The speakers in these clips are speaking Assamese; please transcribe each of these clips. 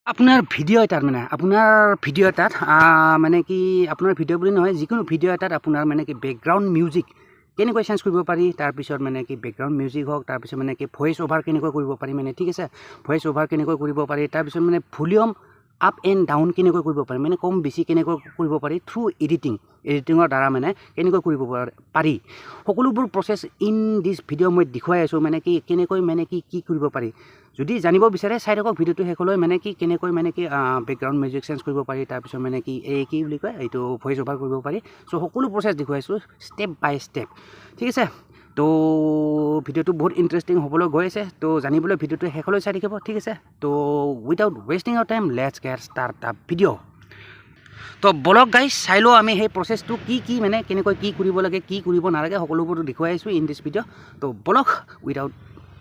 আপোনাৰ ভিডিঅ' এটাত মানে কি আপোনাৰ ভিডিঅ' বুলি নহয় যিকোনো ভিডিঅ' এটাত আপোনাৰ মানে কি বেকগ্ৰাউণ্ড মিউজিক কেনেকৈ চেঞ্জ কৰিব পাৰি তাৰপিছত মানে কি বেকগ্ৰাউণ্ড মিউজিক হওক তাৰপিছত মানে কি ভইচ অভাৰ কেনেকৈ কৰিব পাৰি মানে ঠিক আছে ভইচ অভাৰ কেনেকৈ কৰিব পাৰি তাৰপিছত মানে ভলিউম আপ এণ্ড ডাউন কেনেকৈ কৰিব পাৰি মানে কম বেছি কেনেকৈ কৰিব পাৰি থ্ৰু এডিটিঙৰ দ্বাৰা মানে কেনেকৈ কৰিব পাৰি সকলোবোৰ প্ৰচেছ ইন দিছ ভিডিঅ' মই দেখুৱাই আছোঁ মানে কি কেনেকৈ মানে কি কৰিব পাৰি যদি জানিব বিচাৰে চাই থাকক ভিডিঅ'টো শেষলৈ মানে কি কেনেকৈ মানে কি বেকগ্ৰাউণ্ড মিউজিক চেঞ্জ কৰিব পাৰি তাৰপিছত মানে কি এই কি বুলি কয় এইটো ভইচ অভাৰ কৰিব পাৰি চ' সকলো প্ৰচেছ দেখুৱাইছোঁ ষ্টেপ বাই ষ্টেপ ঠিক আছে তো ভিডিঅ'টো বহুত ইণ্টাৰেষ্টিং হ'বলৈ গৈ আছে তো জানিবলৈ ভিডিঅ'টো শেষলৈ চাই থাকিব ঠিক আছে তো without wasting our time let's get start the video' তো বলক গাইজ চাই লওঁ আমি সেই প্ৰচেছটো কি মানে কেনেকৈ কি কৰিব লাগে কি কৰিব নালাগে সকলোবোৰতো দেখুৱাই আছোঁ ইন দিছ ভিডিঅ' তো বলক without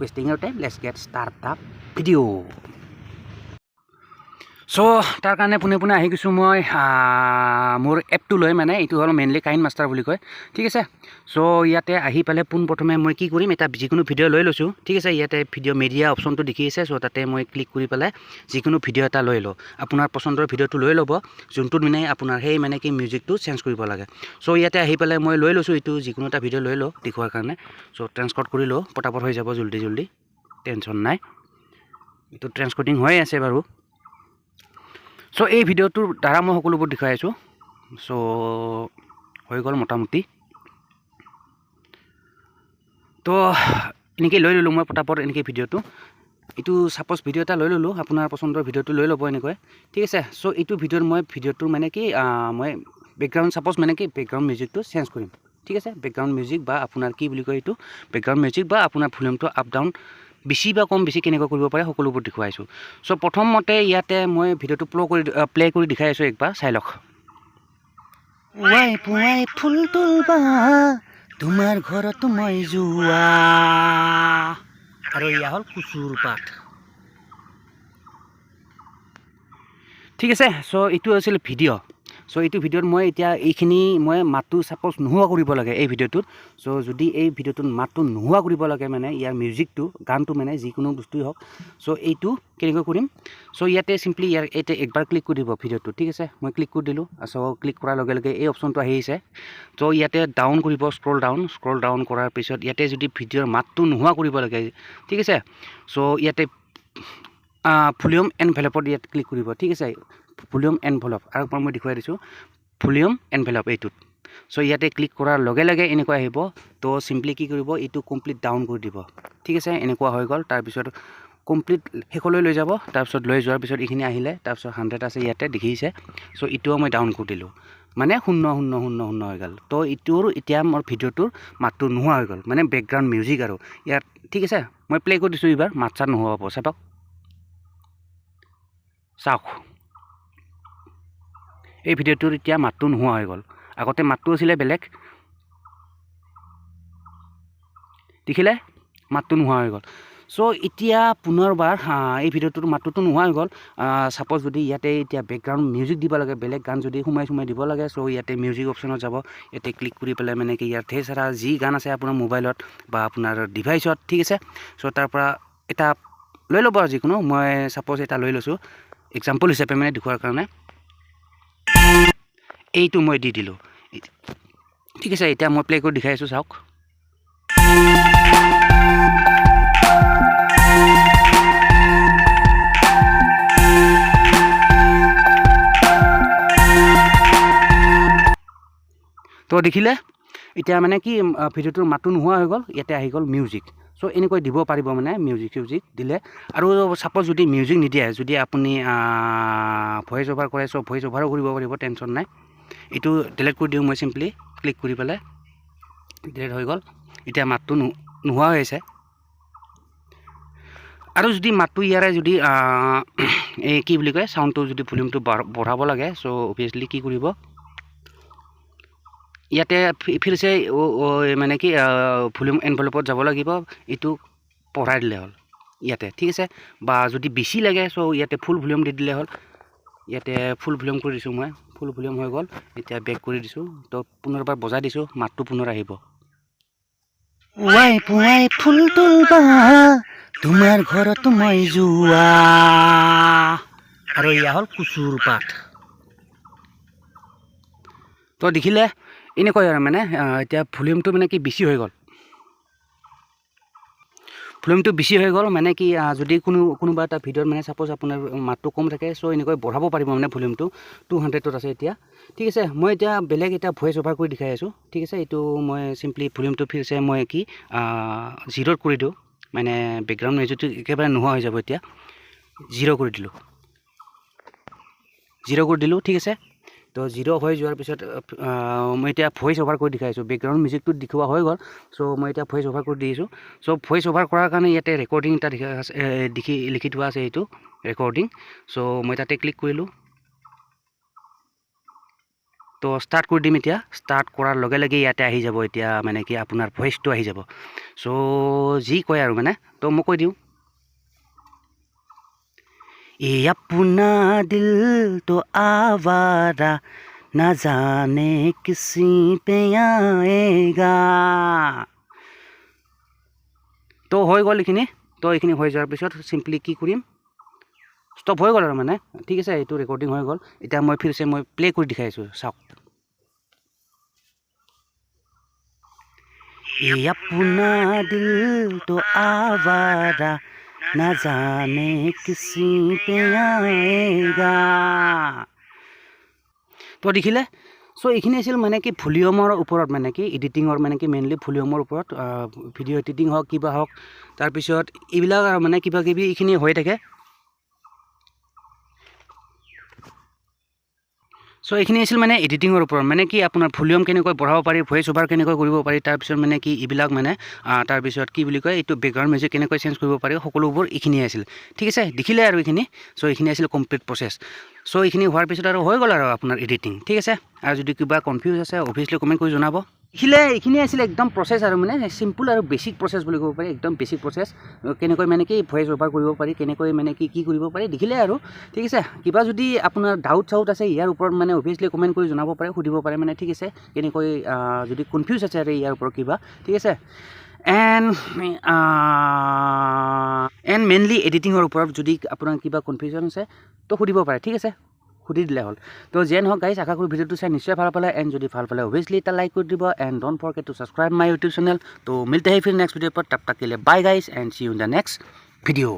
wasting our time let's get start the video' so' তাৰ কাৰণে পোনে আহি গৈছোঁ মই মোৰ এপটো লৈ মানে এইটো হ'ল মেইনলি কাইন মাষ্টাৰ বুলি কয় ঠিক আছে চ' ইয়াতে আহি পেলাই পোনপ্ৰথমে মই কি কৰিম এটা যিকোনো ভিডিঅ' লৈ লৈছোঁ ঠিক আছে ইয়াতে ভিডিঅ' মিডিয়া অপশ্যনটো দেখি আছে চ' তাতে মই ক্লিক কৰি পেলাই যিকোনো ভিডিঅ' এটা লৈ লওঁ আপোনাৰ পচন্দৰ ভিডিঅ'টো লৈ ল'ব যোনটোত মানে আপোনাৰ সেই মানে কি মিউজিকটো চেঞ্জ কৰিব লাগে চ' ইয়াতে আহি পেলাই মই লৈ লৈছোঁ এইটো যিকোনো এটা ভিডিঅ' লৈ লওঁ দেখুৱাৰ কাৰণে চ' ট্ৰেন্সকৰ্ড কৰি লওঁ পটাপট হৈ যাব জল্দি টেনশ্যন নাই এইটো ট্ৰেন্সকৰ্ডিং হৈ আছে বাৰু চ' এই ভিডিঅ'টোৰ দ্বাৰা মই সকলোবোৰ দেখুৱাই আছোঁ চ' হৈ গ'ল মোটামুটি তো এনেকৈ লৈ ল'লোঁ মই পটাপট এনেকৈ ভিডিঅ'টো এইটো ছাপ'জ ভিডিঅ' এটা লৈ ল'লোঁ আপোনাৰ পচন্দৰ ভিডিঅ'টো লৈ ল'ব এনেকৈ ঠিক আছে চ' এইটো ভিডিঅ'টোৰ মানে কি মই বেকগ্ৰাউণ্ড ছাপ'জ মানে কি বেকগ্ৰাউণ্ড মিউজিকটো চেঞ্জ কৰিম ঠিক আছে বেকগ্ৰাউণ্ড মিউজিক বা আপোনাৰ কি বুলি কয় এইটো বেকগ্ৰাউণ্ড মিউজিক বা আপোনাৰ ভলিউমটো আপ ডাউন বেছি বা কম বেছি কেনেকৈ কৰিব পাৰে সকলোবোৰ দেখুৱাইছোঁ চ' প্ৰথমতে ইয়াতে মই ভিডিঅ'টো প্লে কৰি দেখাই আছোঁ একবাৰ চাই লওক পুৱাই ফুল তুলবা তোমাৰ ঘৰত মই যোৱা আৰু এয়া হ'ল কুচুৰ পাত ঠিক আছে চ' এইটো আছিল ভিডিঅ' চ' এইটো ভিডিঅ'ত মই এতিয়া এইখিনি মই মাতটো ছাপ'জ নোহোৱা কৰিব লাগে এই ভিডিঅ'টোত চ' যদি এই ভিডিঅ'টোত মাতটো নোহোৱা কৰিব লাগে মানে ইয়াৰ মিউজিকটো গানটো মানে যিকোনো বস্তুৱেই হওক চ' এইটো কেনেকৈ কৰিম চ' ইয়াতে চিম্পলি ইয়াতে একবাৰ ক্লিক কৰি দিব ভিডিঅ'টো ঠিক আছে মই ক্লিক কৰি দিলোঁ চ' ক্লিক কৰাৰ লগে লগে এই অপশ্যনটো আহিছে চ' ইয়াতে ডাউন কৰিব স্ক্ৰল ডাউন কৰাৰ পিছত ইয়াতে যদি ভিডিঅ'ৰ মাতটো নোহোৱা কৰিব লাগে ঠিক আছে চ' ইয়াতে ভলিউম এনভেলপত ইয়াত ক্লিক কৰিব ঠিক আছে ভলিউম এনভেলপ আৰু মই দেখুৱাই দিছোঁ ভলিউম এনভেলপ এইটোত চ' ইয়াতে ক্লিক কৰাৰ লগে লগে এনেকুৱা আহিব তো চিম্পলি কি কৰিব এইটো কমপ্লিট ডাউন কৰি দিব ঠিক আছে এনেকুৱা হৈ গ'ল তাৰপিছত কমপ্লিট শেষলৈ লৈ যাব তাৰপিছত লৈ যোৱাৰ পিছত এইখিনি আহিলে তাৰপিছত 100 আছে ইয়াতে দেখিছে চ' ইটোও মই ডাউন কৰি দিলোঁ মানে 0 হৈ গ'ল তো ইটোৰ এতিয়া মোৰ ভিডিঅ'টোৰ মাতটো নোহোৱা হৈ গ'ল মানে বেকগ্ৰাউণ্ড মিউজিক আৰু ইয়াত ঠিক আছে মই প্লে কৰি দিছোঁ এইবাৰ মাত চাত নোহোৱা হ'ব চাওক এই ভিডিঅ'টোৰ এতিয়া মাতটো নোহোৱা হৈ গ'ল আগতে মাতটো আছিলে বেলেগ দেখিলে মাতটো নোহোৱা হৈ গ'ল চ' এতিয়া পুনৰবাৰ এই ভিডিঅ'টোৰ মাতটোতো নোহোৱা হৈ গ'ল ছাপ'জ যদি ইয়াতে এতিয়া বেকগ্ৰাউণ্ড মিউজিক দিব লাগে বেলেগ গান যদি সোমাই দিব লাগে চ' ইয়াতে মিউজিক অপশ্যনত যাব ইয়াতে ক্লিক কৰি পেলাই মানে কি ইয়াত ঢেৰ সাৰা যি গান আছে আপোনাৰ মোবাইলত বা আপোনাৰ ডিভাইচত ঠিক আছে চ' তাৰ পৰা এটা লৈ ল'ব আৰু যিকোনো মই ছাপ'জ এটা লৈ লৈছোঁ এক্সাম্পল হিচাপে মানে দেখুৱাৰ কাৰণে এইটো মই দি দিলোঁ ঠিক আছে এতিয়া মই প্লে কৰি দেখাই আছোঁ চাওক তো দেখিলে এতিয়া মানে কি ভিডিঅ'টোৰ মাতটো নোহোৱা হৈ গ'ল ইয়াতে আহি গ'ল মিউজিক চ' এনেকৈ দিব পাৰিব মানে মিউজিক দিলে আৰু ছাপ'জ যদি মিউজিক নিদিয়ে যদি আপুনি ভইচ অভাৰ কৰে চ' ভইচ অভাৰো কৰিব পাৰিব টেনশ্যন নাই এইটো ডিলিট কৰি দিওঁ মই চিম্পলি ক্লিক কৰি পেলাই ডিলিট হৈ গ'ল এতিয়া মাতটো নোহোৱা হৈ আছে আৰু যদি মাতটো ইয়াৰে যদি এই কি বুলি কয় চাউণ্ডটো যদি ভলিউমটো বঢ়াব লাগে চ' অভিয়াছলি কি কৰিব ইয়াতে ফিৰছে মানে কি ভলিউম এনভেলপত যাব লাগিব এইটো পঢ়াই দিলে হ'ল ইয়াতে ঠিক আছে বা যদি বেছি লাগে চ' ইয়াতে ফুল ভলিউম দি দিলে হ'ল ইয়াতে ফুল ভলিউম কৰি দিছোঁ মই ফুল ভলিউম হৈ গ'ল এতিয়া বেক কৰি দিছোঁ তো পুনৰবাৰ বজাই দিছোঁ মাতটো পুনৰ আহিব পুৱাই ফুল তুলবা তোমাৰ ঘৰত মই যোৱা আৰু এয়া হ'ল কুচুৰ পাত তো দেখিলে এনেকৈ আৰু মানে এতিয়া ভলিউমটো মানে কি বেছি হৈ গ'ল মানে কি যদি কোনোবা এটা ভিডিঅ'ত মানে সাপোজ আপোনাৰ মাতটো কম থাকে সো এনেকৈ বঢ়াব পাৰিব মানে ভলিউমটো 200 আছে এতিয়া ঠিক আছে মই এতিয়া বেলেগ এটা ভয়েস ওভাৰ কৰি দেখাই আছো ঠিক আছে এইটো মই সিম্পলি ভলিউমটো ফিৰছে মই কি 0 কৰি দিও মানে ব্যাকগ্ৰাউণ্ড নইজটো একেবাৰে নোহোৱা হৈ যাব এতিয়া 0 কৰি দিলো ঠিক আছে তো 0 হৈ যোৱাৰ পিছত মই এতিয়া ভয়েস ওভাৰ কৰি দেখাইছো ব্যাকগ্ৰাউণ্ড মিউজিকটো দেখুৱা হৈ গ'ল সো মই এতিয়া ভয়েস ওভাৰ কৰি দিছো সো ভয়েস ওভাৰ কৰাৰ কাৰণে ইয়াতে ৰেকৰ্ডিং এটা লিখি থোৱা আছে এইটো ৰেকৰ্ডিং সো মই তাতে ক্লিক কৰিলো তো স্টাৰ্ট কৰি দিম এতিয়া স্টাৰ্ট কৰাৰ লগে লগে ইয়াতে আহি যাব এতিয়া মানে কি আপোনাৰ ভয়েসটো আহি যাব সো যি কয় আৰু মানে তো মই কৈ দিওঁ ये अपना दिल तो आवारा ना जाने किसी पे आएगा तो হৈ গ'ল এইখিনি তো এইখিনি হৈ যোৱাৰ পিছত সিম্পলি কি কৰিম ষ্টপ হৈ গ'ল আৰু মানে ঠিক আছে এইটো ৰেকৰ্ডিং হৈ গ'ল এতিয়া মই ফিৰছে মই প্লে কৰি দেখাইছো চাওক ये अपना दिल तो आवारा ना जाने किसी पे आएगा তো দেখিলে সো এইখিনি আছিল মানে কি ভলিউমৰ ওপৰত মানে কি এডিটিঙৰ মানে কি মেইনলি ভলিউমৰ ওপৰত ভিডিঅ' এডিটিং হওক কিবা হওক তাৰপিছত এইবিলাক মানে কিবা কিবি এইখিনি হৈ থাকে সো এইখিনি আছিল মানে এডিটিঙৰ ওপৰত মানে কি আপোনাৰ ভলিউম কেনেকৈ বঢ়াব পাৰি ভয়েস ওভাৰ কেনেকৈ কৰিব পাৰি তাৰপিছত মানে কি এইবিলাক মানে তাৰপিছত কি বুলি কয় এইটো ব্যাকগ্ৰাউণ্ড মিউজিক কেনেকৈ চেঞ্জ কৰিব পাৰি সকলোবোৰ এইখিনি আছিল ঠিক আছে দেখিলে আৰু এইখিনি সো এইখিনি আছিল কমপ্লিট প্ৰসেছ সো এইখিনি হোৱাৰ পিছত আৰু হৈ গ'ল আৰু আপোনাৰ এডিটিং ঠিক আছে আৰু যদি কিবা কনফিউজ আছে অবভিয়াছলি কমেণ্ট কৰি জনাব দেখিলে এইখিনি আছিল একদম প্ৰসেছ আৰু মানে সিম্পল আৰু বেছিক প্ৰসেছ বুলি ক'ব পাৰি একদম বেছিক প্ৰসেছ কেনেকৈ মানে কি ভয়েস ওভাৰ কৰিব পাৰি কেনেকৈ মানে কি কৰিব পাৰি দেখিলে আৰু ঠিক আছে কিবা যদি আপোনাৰ ডাউট আছে ইয়াৰ ওপৰত মানে অবভিয়াছলি কমেণ্ট কৰি জনাব পাৰে সুধিব পাৰে মানে ঠিক আছে কেনেকৈ যদি কনফিউজ আছে আৰু ইয়াৰ ওপৰত কিবা ঠিক আছে এণ্ড মেইনলি এডিটিঙৰ ওপৰত যদি আপোনাৰ কিবা কনফিউজন আছে তো সুধিব পাৰে ঠিক আছে সুধি দিলে হ'ল তো যেন হওক গাইজ আশা কৰো ভিডিঅ'টো চাই নিশ্চয় ভাল পালে এণ্ড যদি ভাল পালে অবভিয়াছলি এটা লাইক কৰি দিব and don't forget two subscribe my YouTube channel তো মিলতে हैं फिर नेक्स्ट वीडियो पर तब तक के लिए bye guys and see you in the next video